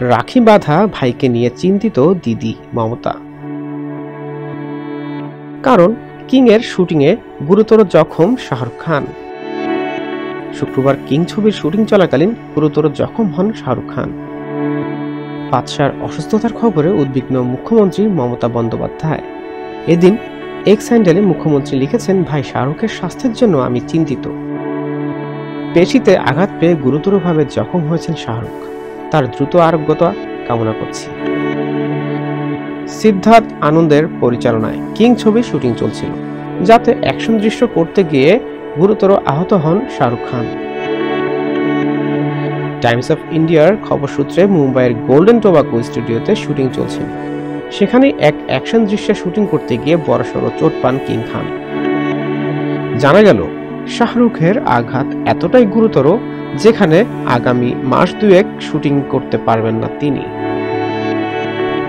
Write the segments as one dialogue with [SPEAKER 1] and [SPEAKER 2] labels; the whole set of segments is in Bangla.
[SPEAKER 1] রাখি বাঁধা ভাইকে নিয়ে চিন্তিত দিদি মমতা। কারণ কিং এর শুটিংয়ে গুরুতর জখম শাহরুখ খান। শুক্রবার কিং ছবির শুটিং চলাকালীন গুরুতর জখম হন শাহরুখ খান। বাদশার অসুস্থতার খবরে উদ্বিগ্ন মুখ্যমন্ত্রী মমতা বন্দ্যোপাধ্যায়। এদিন এক্স হ্যান্ডেলে মুখ্যমন্ত্রী লিখেছেন, ভাই শাহরুখের স্বাস্থ্যের জন্য আমি চিন্তিত। পেশিতে আঘাত পেয়ে গুরুতরভাবে জখম হয়েছেন শাহরুখ। তার দ্রুত আরোগ্যতা কামনা করছি। সিদ্ধার্থ আনন্দের পরিচালনায় কিং ছবির শুটিং চলছিল, যাতে অ্যাকশন দৃশ্য করতে গিয়ে গুরুতর আহত হন শাহরুখ খান। টাইমস অফ ইন্ডিয়ার খবর সূত্রে মুম্বাইয়ের গোল্ডেন টোবাকো স্টুডিওতে শুটিং চলছিল। সেখানে এক অ্যাকশন দৃশ্যে শুটিং করতে গিয়ে বড়সড় চোট পান কিং খান। জানা গেল, শাহরুখের আঘাত এতটাই গুরুতর যেখানে আগামী মাস দুয়েক শুটিং করতে পারবেন না তিনি।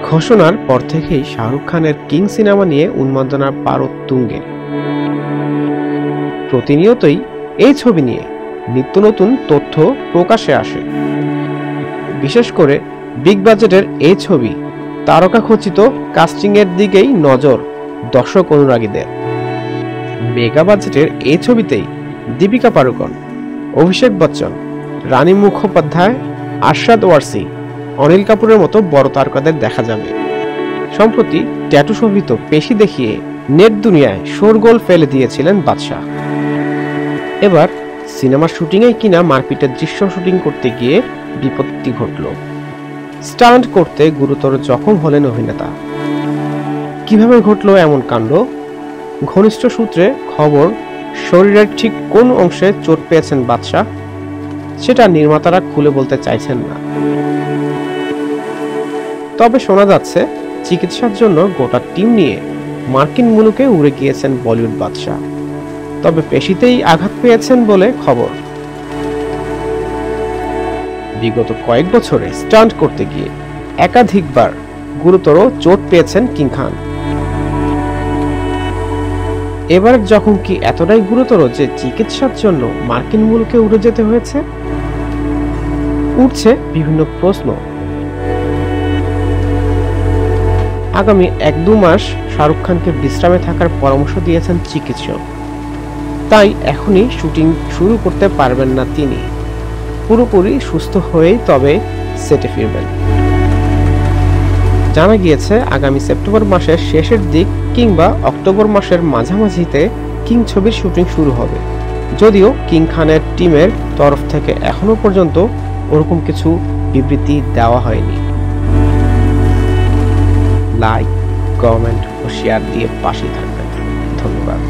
[SPEAKER 1] ঘোষণার পর থেকেই শাহরুখ খানের কিং সিনেমা নিয়ে উন্মাদনার পারদ তুঙ্গে। প্রতিনিয়তই এই ছবি নিয়ে নিত্য নতুন তথ্য প্রকাশে আসে। বিশেষ করে বিগ বাজেটের এই ছবি তারকাখচিত কাস্টিং এর দিকেই নজর দর্শক অনুরাগীদের। মেগা বাজেটের এই ছবিতেই দীপিকা পাড়ুকোন, অভিষেক বচ্চন, রানী মুখোপাধ্যায়, আরশাদ ওয়ারসি, অনিল কাপুরের মতো বড় তারকাদের দেখা যাবে। সম্প্রতি ট্যাটু শোভিত পেশি দেখিয়ে নেট দুনিয়ায় শোরগোল ফেলে দিয়েছিলেন বাদশা। এবার সিনেমার শুটিংয়ে কিনা মারপিটের দৃশ্য শুটিং করতে গিয়ে বিপত্তি ঘটল। স্টান্ট করতে গুরুতর জখম হলেন অভিনেতা। কিভাবে ঘটল এমন কাণ্ড? ঘনিষ্ঠ সূত্রে খবর, শরীরের ঠিক কোন অংশে চোট পেয়েছেন বাদশা সেটা নির্মাতারা খুলে বলতে চাইছেন না। তবে শোনা যাচ্ছে, চিকিৎসার জন্য গোটা টিম নিয়ে মার্কিন মুলুকে উড়ে গিয়েছেন বলিউড বাদশা। তবে পেশিতেই আঘাত পেয়েছেন বলে খবর। বিগত কয়েক বছরে স্টান্ট করতে গিয়ে একাধিকবার গুরুতর চোট পেয়েছেন কিং খান। এবার জখম কি এতটাই গুরুতর যে চিকিৎসার জন্য মার্কিন মুলুকে উড়ে যেতে হয়েছে? উঠছে বিভিন্ন প্রশ্ন। আগামী 1-2 মাস শাহরুখ খানকে বিশ্রামে থাকার পরামর্শ দিয়েছেন চিকিৎসক। তাই এখনই শুটিং শুরু করতে পারবেন না তিনি। পুরোপুরি সুস্থ হয়েই তবে সেটে ফিরবেন। জানা গিয়েছে, আগামী সেপ্টেম্বর মাসের শেষের দিক কিংবা অক্টোবর মাসের মাঝামাঝিতে কিং ছবির শুটিং শুরু হবে। যদিও কিং খানের টিমের তরফ থেকে এখনো পর্যন্ত ওরকম কিছু বিবৃতি দেওয়া হয়নি। লাইক, কমেন্ট ও শেয়ার দিয়ে পাশে থাকবেন। ধন্যবাদ।